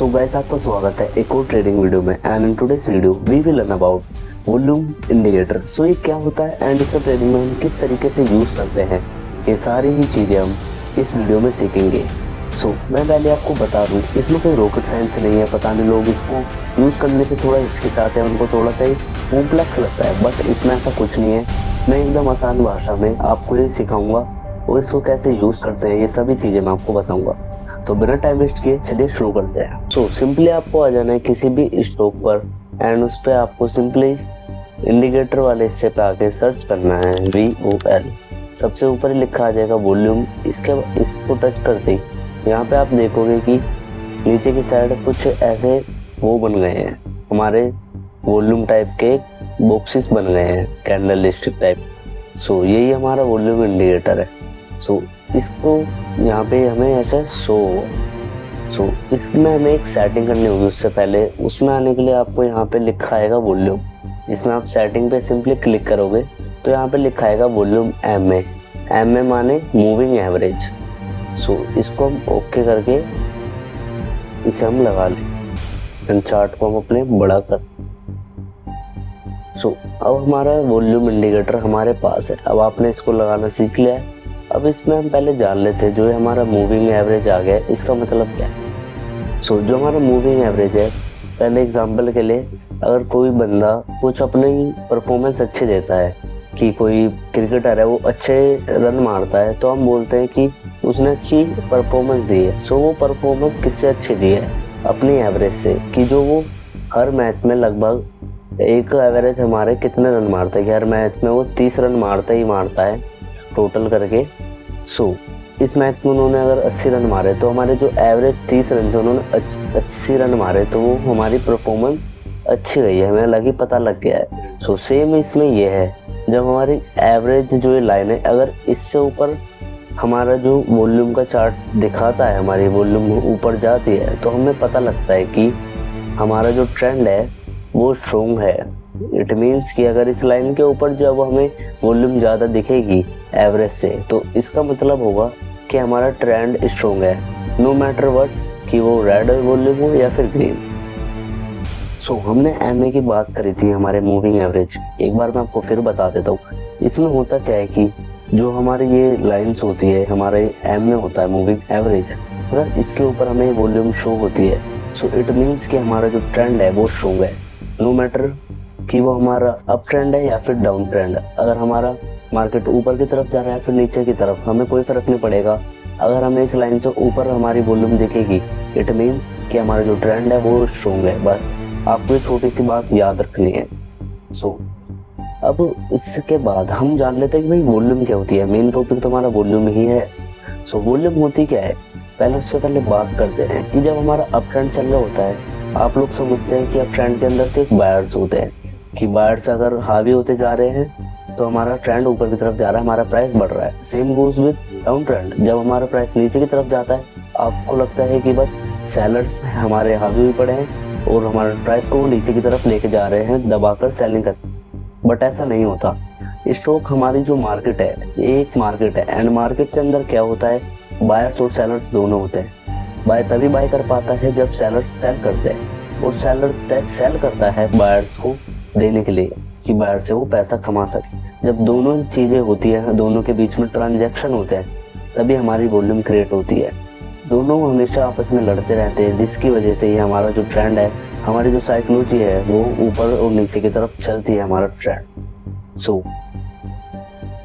So guys, आपका स्वागत है एक और ट्रेडिंग वीडियो में। And in today's video we will learn about volume indicator. So ये क्या होता है एंड इसका ट्रेडिंग में हम किस तरीके से यूज करते हैं, ये सारी ही चीजें हम इस वीडियो में सीखेंगे। सो मैं पहले आपको बता दूं, इसमें कोई रॉकेट साइंस नहीं है। पता नहीं लोग इसको यूज करने से थोड़ा हिचकिचाते हैं, उनको थोड़ा सा ही कॉम्प्लेक्स लगता है, बट इसमें ऐसा कुछ नहीं है। मैं एकदम आसान भाषा में आपको ये सिखाऊंगा और इसको कैसे यूज करते हैं, ये सभी चीजें मैं आपको बताऊंगा। तो बिना टाइम वेस्ट किए चलिए शुरू करते हैं। सो सिंपली आपको आ जाना है किसी भी स्टॉक पर एंड उस पर आपको सिंपली इंडिकेटर वाले हिस्से पे आके सर्च करना है VOL। सबसे ऊपर ही लिखा आ जाएगा वॉल्यूम। इसको टच करते ही यहाँ पे आप देखोगे कि नीचे की साइड कुछ ऐसे वो बन गए हैं, हमारे वॉल्यूम टाइप के बॉक्सेस बन गए हैं, कैंडल स्टिक टाइप। सो यही हमारा वॉल्यूम इंडिकेटर है। सो इसको यहाँ पे हमें ऐसा सो इसमें हमें एक सेटिंग करनी होगी। उससे पहले उसमें आने के लिए आपको यहाँ पे लिखा आएगा वॉल्यूम। इसमें आप सेटिंग पे सिंपली क्लिक करोगे तो यहाँ पे लिखा आएगा वॉल्यूम MA माने मूविंग एवरेज। सो इसको हम ओके करके इसे हम लगा लें, चार्ट को हम अपने बड़ा कर। सो अब हमारा वॉल्यूम इंडिकेटर हमारे पास है। अब आपने इसको लगाना सीख लिया है। अब इसमें हम पहले जान लेते हैं जो हमारा मूविंग एवरेज आ गया, इसका मतलब क्या है। सो जो हमारा मूविंग एवरेज है, पहले एग्जांपल के लिए अगर कोई बंदा कुछ अपनी परफॉर्मेंस अच्छी देता है, कि कोई क्रिकेटर है वो अच्छे रन मारता है, तो हम बोलते हैं कि उसने अच्छी परफॉर्मेंस दी है। सो वो परफॉर्मेंस किससे अच्छी दी है, अपनी एवरेज से, कि जो वो हर मैच में लगभग एक एवरेज हमारे कितने रन मारता है, कि हर मैच में वो 30 रन मारता ही मारता है टोटल करके। सो इस मैच में उन्होंने अगर 80 रन मारे तो हमारे जो एवरेज 30 रन से उन्होंने 80 रन मारे, तो वो हमारी परफॉर्मेंस अच्छी रही है, हमें लगी पता लग गया है। सो सेम इसमें ये है, जब हमारी एवरेज जो ये लाइन है, अगर इससे ऊपर हमारा जो वॉल्यूम का चार्ट दिखाता है, हमारी वॉल्यूम ऊपर जाती है, तो हमें पता लगता है कि हमारा जो ट्रेंड है वो स्ट्रॉन्ग है। इट मीन्स कि अगर इस लाइन के ऊपर जब हमें वॉल्यूम ज़्यादा दिखेगी एवरेज से, तो इसका मतलब होगा कि हमारा ट्रेंड स्ट्रॉन्ग है, नो मैटर व्हाट, कि वो रेड वॉल्यूम हो या फिर ग्रीन। सो हमने MA की बात करी थी, हमारे मूविंग एवरेज। एक बार मैं आपको फिर बता देता हूँ। इसमें होता क्या है कि जो हमारी ये लाइन्स होती है, हमारे MA होता है मूविंग एवरेज, अगर इसके ऊपर हमें वॉल्यूम शो होती है, सो इट मीन्स कि हमारा जो ट्रेंड है वो स्ट्रॉन्ग है, नो मैटर कि वो हमारा अप ट्रेंड है या फिर डाउन ट्रेंड है। अगर हमारा मार्केट ऊपर की तरफ जा रहा है फिर नीचे की तरफ, हमें कोई फर्क नहीं पड़ेगा। अगर हमें इस लाइन से ऊपर हमारी वॉल्यूम दिखेगी, इट मीन्स कि हमारा जो ट्रेंड है वो स्ट्रॉन्ग है। बस आपको ये छोटी सी बात याद रखनी है। सो अब इसके बाद हम जान लेते हैं कि भाई वॉल्यूम क्या होती है। मेन टॉपिक तो हमारा वॉल्यूम ही है। सो वॉल्यूम होती क्या है, पहले उससे पहले बात करते हैं कि जब हमारा अप ट्रेंड चल रहा होता है, आप लोग समझते हैं कि अप ट्रेंड के अंदर सिर्फ बायर्स होते हैं, कि बायर्स अगर हावी होते जा रहे हैं तो हमारा ट्रेंड ऊपर की तरफ जा रहा है, हमारा प्राइस बढ़ रहा है। Same goes with down trend, जब हमारा प्राइस नीचे की तरफ जाता है, आपको लगता है कि बस सेलर्स हमारे हावी हुए पड़े हैं और हमारे प्राइस को नीचे की तरफ लेके जा रहे हैं दबाकर सेलिंग कर। बट ऐसा नहीं होता। स्टॉक हमारी जो मार्केट है, एक मार्केट है, एंड मार्केट के अंदर क्या होता है, बायर्स और सेलर्स दोनों होते हैं। बाय तभी बाय कर पाता है जब सेलर्स सेल करते हैं, और सेलर सेल करता है बायर्स को देने के लिए कि बायर से वो पैसा कमा सके। जब दोनों चीज़ें होती हैं, दोनों के बीच में ट्रांजैक्शन होते हैं, तभी हमारी वॉल्यूम क्रिएट होती है। दोनों हमेशा आपस में लड़ते रहते हैं, जिसकी वजह से ये हमारा जो ट्रेंड है, हमारी जो साइकोलॉजी है, वो ऊपर और नीचे की तरफ चलती है हमारा ट्रेंड। सो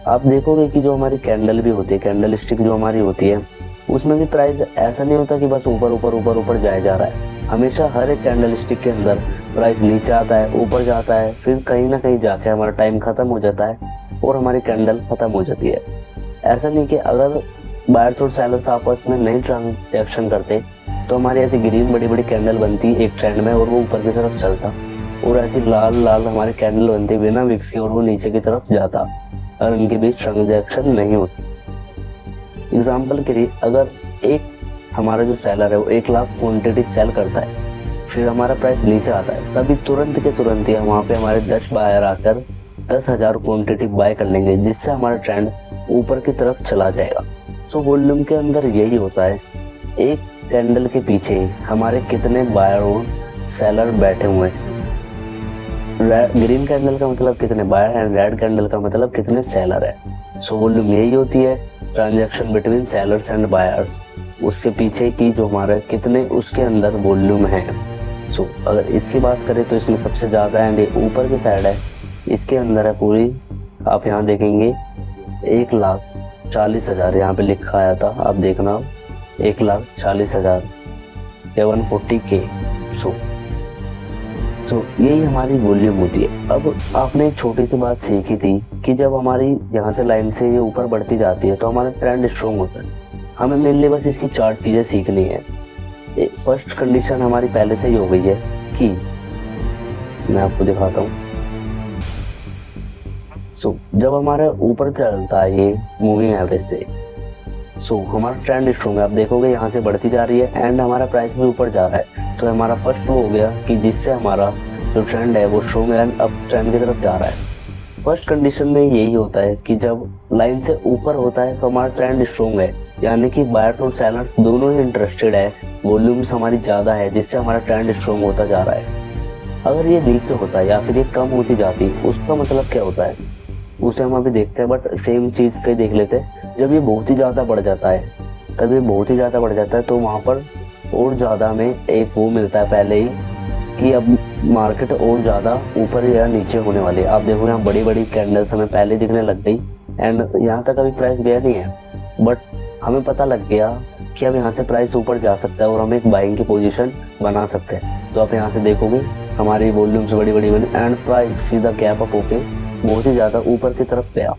आप देखोगे कि जो हमारी कैंडल भी होती है, कैंडल स्टिक जो हमारी होती है, उसमें भी प्राइस ऐसा नहीं होता कि बस ऊपर ऊपर ऊपर ऊपर जाया जा रहा है। हमेशा हर एक कैंडल स्टिक के अंदर प्राइस नीचे आता है, ऊपर जाता है, फिर कहीं ना कहीं जाके हमारा टाइम खत्म हो जाता है और हमारी कैंडल खत्म हो जाती है। ऐसा नहीं कि अगर बायर्स और सेलर्स आपस में नहीं ट्रांजैक्शन करते तो हमारी ऐसी ग्रीन बड़ी बड़ी कैंडल बनती एक ट्रेंड में और वो ऊपर की तरफ चलता, और ऐसी लाल लाल हमारी कैंडल बनती बिना विक्स के और वो नीचे की तरफ जाता, और उनके बीच ट्रांजैक्शन नहीं होती। एग्जाम्पल के लिए अगर एक हमारा जो सेलर है वो 1 लाख क्वांटिटी सेल करता है, फिर हमारा प्राइस नीचे आता है, तभी तुरंत के तुरंत ही वहाँ पे हमारे 10 बायर आकर 10,000 क्वांटिटी बाय कर लेंगे, जिससे हमारा ट्रेंड ऊपर की तरफ चला जाएगा। सो वॉल्यूम के अंदर यही होता है, एक कैंडल के पीछे हमारे कितने बायर और सेलर बैठे हुए हैं। ग्रीन कैंडल का मतलब कितने बायर हैं, रेड कैंडल का मतलब कितने सेलर है। सो वॉल्यूम यही होती है, transaction between sellers and buyers. उसके पीछे की जो हमारे कितने उसके अंदर वॉल्यूम है। सो अगर इसकी बात करें तो इसमें सबसे ज़्यादा एंड ऊपर की साइड है, इसके अंदर है पूरी, आप यहाँ देखेंगे 1,40,000 यहाँ पे लिखा आया था, आप देखना 1,40,000 या 140K। सो यही हमारी वॉल्यूम होती है। अब आपने एक छोटी सी बात सीखी थी कि जब हमारी यहाँ से लाइन से ये ऊपर बढ़ती जाती है तो हमारा ट्रेंड स्ट्रॉन्ग होता है। हमें मेनली बस इसकी 4 चीज़ें सीखनी है। फर्स्ट कंडीशन हमारी पहले से ही हो गई है कि मैं आपको दिखाता हूँ। सो जब हमारा ऊपर चलता है ये मूविंग एवरेज से, सो हमारा ट्रेंड स्ट्रॉन्ग है। आप देखोगे यहाँ से बढ़ती जा रही है एंड हमारा प्राइस भी ऊपर जा रहा है, तो हमारा फर्स्ट वो हो गया कि जिससे हमारा जो ट्रेंड है वो स्ट्रॉन्ग एंड अप ट्रेंड की तरफ जा रहा है। फर्स्ट कंडीशन में यही होता है कि जब लाइन से ऊपर होता है तो हमारा ट्रेंड स्ट्रॉन्ग है, यानी कि बायर्स और सेलर्स दोनों ही इंटरेस्टेड है, वॉल्यूम्स हमारी ज़्यादा है, जिससे हमारा ट्रेंड स्ट्रॉन्ग होता जा रहा है। अगर ये नीचे होता है या फिर ये कम होती जाती है, उसका मतलब क्या होता है उसे हम अभी देखते हैं, बट सेम चीज़ पे देख लेते हैं। जब ये बहुत ही ज़्यादा बढ़ जाता है, जब ये बहुत ही ज़्यादा बढ़ जाता है तो वहाँ पर और ज़्यादा हमें एक वो मिलता है पहले ही कि अब मार्केट और ज़्यादा ऊपर या नीचे होने वाली है। आप देखो यहाँ बड़ी बड़ी कैंडल्स हमें पहले दिखने लग गई एंड यहाँ तक अभी प्राइस गया नहीं है, बट हमें पता लग गया कि अब यहाँ से प्राइस ऊपर जा सकता है और हम एक बाइंग की पोजीशन बना सकते हैं। तो आप यहाँ से देखोगे हमारी वॉल्यूम्स बड़ी बड़ी बनी एंड प्राइस सीधा गैप अप होके बहुत ही ज़्यादा ऊपर की तरफ गया।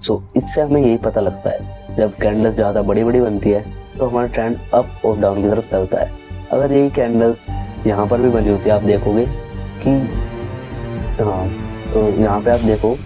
सो इससे हमें यही पता लगता है जब कैंडल्स ज़्यादा बड़ी बड़ी बनती है तो हमारा ट्रेंड अप और डाउन की तरफ चलता है। अगर यही कैंडल्स यहाँ पर भी बनी होती है, आप देखोगे कि हाँ, तो यहाँ पे आप देखो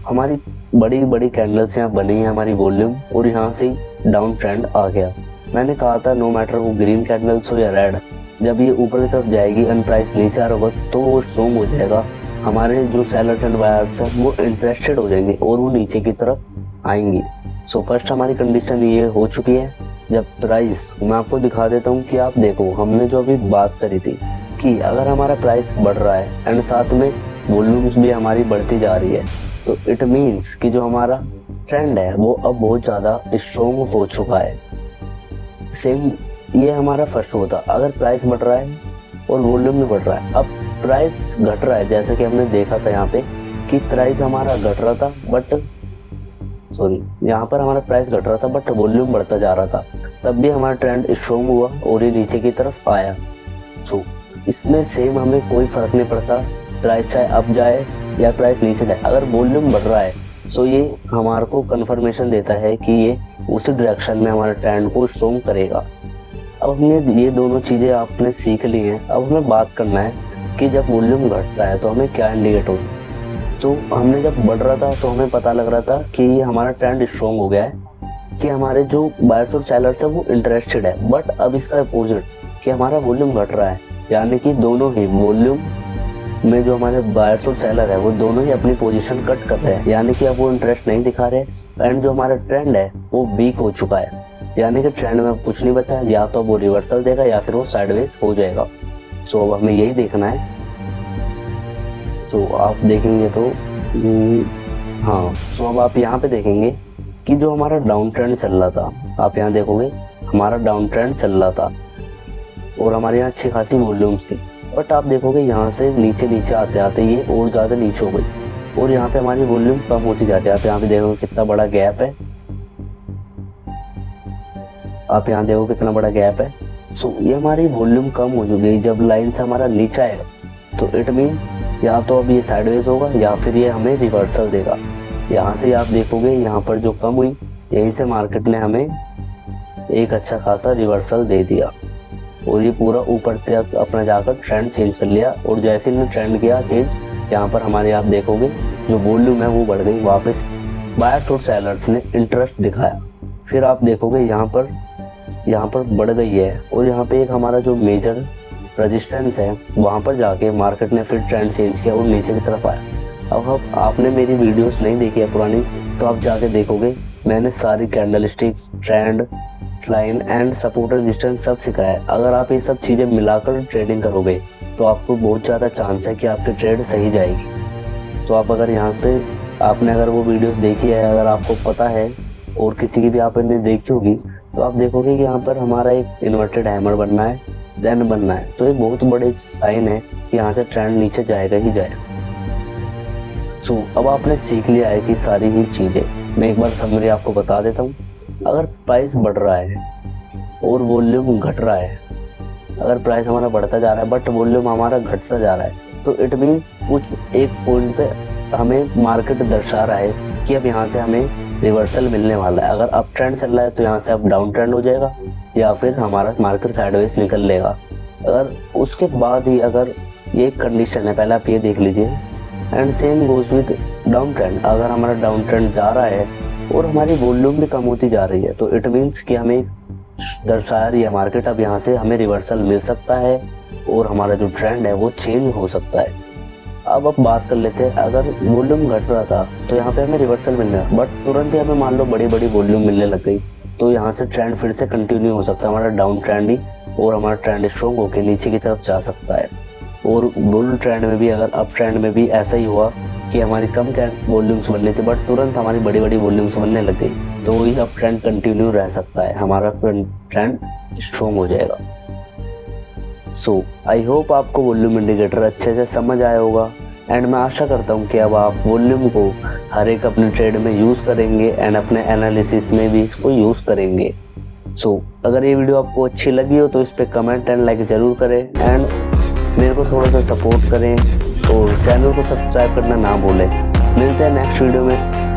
हमारी बड़ी बड़ी कैंडल्स यहाँ बनी है हमारी वॉल्यूम, और यहाँ से डाउन ट्रेंड आ गया। मैंने कहा था नो मैटर वो ग्रीन कैंडल्स हो या रेड, जब ये ऊपर की तरफ जाएगी एंड प्राइस नीचे आ रहा होगा तो वो स्ट्रॉन्ग हो जाएगा। हमारे जो सेलर्स एंड बायर्स हैं वो इंटरेस्टेड हो जाएंगे और वो नीचे की तरफ आएंगी। सो फर्स्ट हमारी कंडीशन ये हो चुकी है। जब प्राइस, मैं आपको दिखा देता हूँ कि आप देखो हमने जो अभी बात करी थी कि अगर हमारा प्राइस बढ़ रहा है एंड साथ में वॉल्यूम्स भी हमारी बढ़ती जा रही है, तो इट मीन्स कि जो हमारा ट्रेंड है वो अब बहुत ज़्यादा स्ट्रॉन्ग हो चुका है। सेम ये हमारा फर्स्ट होता, अगर प्राइस बढ़ रहा है और वॉल्यूम भी बढ़ रहा है। अब प्राइस घट रहा है, जैसे कि हमने देखा था यहाँ पे कि प्राइस हमारा घट रहा था बट यहाँ पर हमारा प्राइस घट रहा था बट वॉल्यूम बढ़ता जा रहा था, तब भी हमारा ट्रेंड स्ट्रॉन्ग हुआ और ये नीचे की तरफ आया। सो इसमें सेम हमें कोई फर्क नहीं पड़ता प्राइस चाहे अप जाए या प्राइस नीचे जाए, अगर वॉल्यूम बढ़ रहा है सो ये हमारे को कंफर्मेशन देता है कि ये उसी डायरेक्शन में हमारे ट्रेंड को स्ट्रॉन्ग करेगा। अब हमने ये दोनों चीज़ें आपने सीख ली हैं। अब हमें बात करना है कि जब वॉल्यूम घटता है तो हमें क्या इंडिकेट हो। तो हमने जब बढ़ रहा था तो हमें पता लग रहा था कि हमारा ट्रेंड स्ट्रॉन्ग हो गया है, कि हमारे जो बायर्स और सेलर्स है वो इंटरेस्टेड है। बट अब इसका अपोजिट कि हमारा वॉल्यूम घट रहा है, यानी कि दोनों ही वॉल्यूम में जो हमारे बायर्स और सेलर है वो दोनों ही अपनी पोजीशन कट कर रहे हैं, यानी कि अब वो इंटरेस्ट नहीं दिखा रहे एंड जो हमारा ट्रेंड है वो वीक हो चुका है, यानी कि ट्रेंड में कुछ नहीं बचा, या तो वो रिवर्सल देगा या फिर वो साइडवेज हो जाएगा। सो अब हमें यही देखना है। तो आप देखेंगे तो हाँ, सो अब आप यहाँ पे देखेंगे कि जो हमारा डाउन ट्रेंड चल रहा था, आप यहाँ देखोगे हमारा डाउन ट्रेंड चल रहा था और हमारे यहाँ अच्छी खासी वॉल्यूम्स थी, बट आप देखोगे यहाँ से नीचे नीचे आते आते ये और ज़्यादा नीचे हो गई और यहाँ पे हमारी वॉल्यूम कम होती जाती है। आप यहाँ पे देखोगे कितना बड़ा गैप है, आप यहाँ देखो कितना बड़ा गैप है। सो ये हमारी वॉल्यूम कम हो चुकी है। जब लाइन से हमारा नीचा है तो इट मीन्स या तो अब ये साइडवेज होगा या फिर ये हमें रिवर्सल देगा। यहाँ से आप देखोगे यहाँ पर जो कम हुई, यहीं से मार्केट ने हमें एक अच्छा खासा रिवर्सल दे दिया और ये पूरा ऊपर तक अपना जाकर ट्रेंड चेंज कर लिया। और जैसे ही ट्रेंड किया चेंज, यहाँ पर हमारे आप देखोगे जो वॉल्यूम है वो बढ़ गई वापस, बायर्स और सेलर्स ने इंटरेस्ट दिखाया। फिर आप देखोगे यहाँ पर बढ़ गई है और यहाँ पे एक हमारा जो मेजर रेजिस्टेंस है वहाँ पर जाके मार्केट ने फिर ट्रेंड चेंज किया और नीचे की तरफ आया। अब आपने मेरी वीडियोस नहीं देखी है पुरानी, तो आप जाके देखोगे मैंने सारी candle sticks, rate line and support resistance सब सिखाया है। अगर आप ये सब चीज़ें मिलाकर ट्रेडिंग करोगे तो आपको बहुत ज़्यादा चांस है कि आपकी ट्रेड सही जाएगी। तो आप अगर यहाँ पे आपने अगर वो वीडियोस देखी है, अगर आपको पता है और किसी की भी आपने देखी होगी, तो आप देखोगे कि यहाँ पर हमारा एक इन्वर्टेड हैमर बनना है, देन बनना है। तो ये बहुत बड़े साइन है कि यहाँ से ट्रेंड नीचे जाएगा ही जाएगा। सो अब आपने सीख लिया है कि सारी ही चीज़ें, मैं एक बार समरी आपको बता देता हूँ। अगर प्राइस बढ़ रहा है और वॉल्यूम घट रहा है, अगर प्राइस हमारा बढ़ता जा रहा है बट वॉल्यूम हमारा घटता जा रहा है, तो इट मीन्स कुछ एक पॉइंट पे हमें मार्केट दर्शा रहा है कि अब यहाँ से हमें रिवर्सल मिलने वाला है। अगर अप ट्रेंड चल रहा है तो यहाँ से अब डाउन ट्रेंड हो जाएगा या फिर हमारा मार्केट साइडवेज निकल लेगा। अगर उसके बाद ही अगर ये कंडीशन है, पहले आप ये देख लीजिए। And same goes with down trend. अगर हमारा डाउन ट्रेंड जा रहा है और हमारी वॉल्यूम भी कम होती जा रही है, तो इट मीन्स कि हमें दर्शा रही है मार्केट अब यहाँ से हमें रिवर्सल मिल सकता है और हमारा जो ट्रेंड है वो चेंज हो सकता है। अब बात कर लेते हैं, अगर वॉल्यूम घट रहा था तो यहाँ पे हमें रिवर्सल मिलना है, बट तुरंत ही हमें मान लो बड़ी बड़ी वॉल्यूम मिलने लग गई, तो यहाँ से ट्रेंड फिर से कंटिन्यू हो सकता है, हमारा डाउन ट्रेंड ही, और हमारा ट्रेंड स्ट्रॉन्ग होकर नीचे की तरफ जा सकता है। और बुल ट्रेंड में भी, अगर अप ट्रेंड में भी ऐसा ही हुआ कि हमारी कम वॉल्यूम्स बनने थे बट तुरंत हमारी बड़ी बड़ी वॉल्यूम्स बनने लग गई, तो वही अप ट्रेंड कंटिन्यू रह सकता है, हमारा ट्रेंड स्ट्रॉन्ग हो जाएगा। सो आई होप आपको वॉल्यूम इंडिकेटर अच्छे से समझ आया होगा, एंड मैं आशा करता हूँ कि अब आप वॉल्यूम को हर एक अपने ट्रेड में यूज़ करेंगे एंड अपने एनालिसिस में भी इसको यूज़ करेंगे। सो अगर ये वीडियो आपको अच्छी लगी हो तो इस पर कमेंट एंड लाइक ज़रूर करें, एंड मेरे को थोड़ा सा सपोर्ट करें और चैनल को सब्सक्राइब करना ना भूलें। मिलते हैं नेक्स्ट वीडियो में।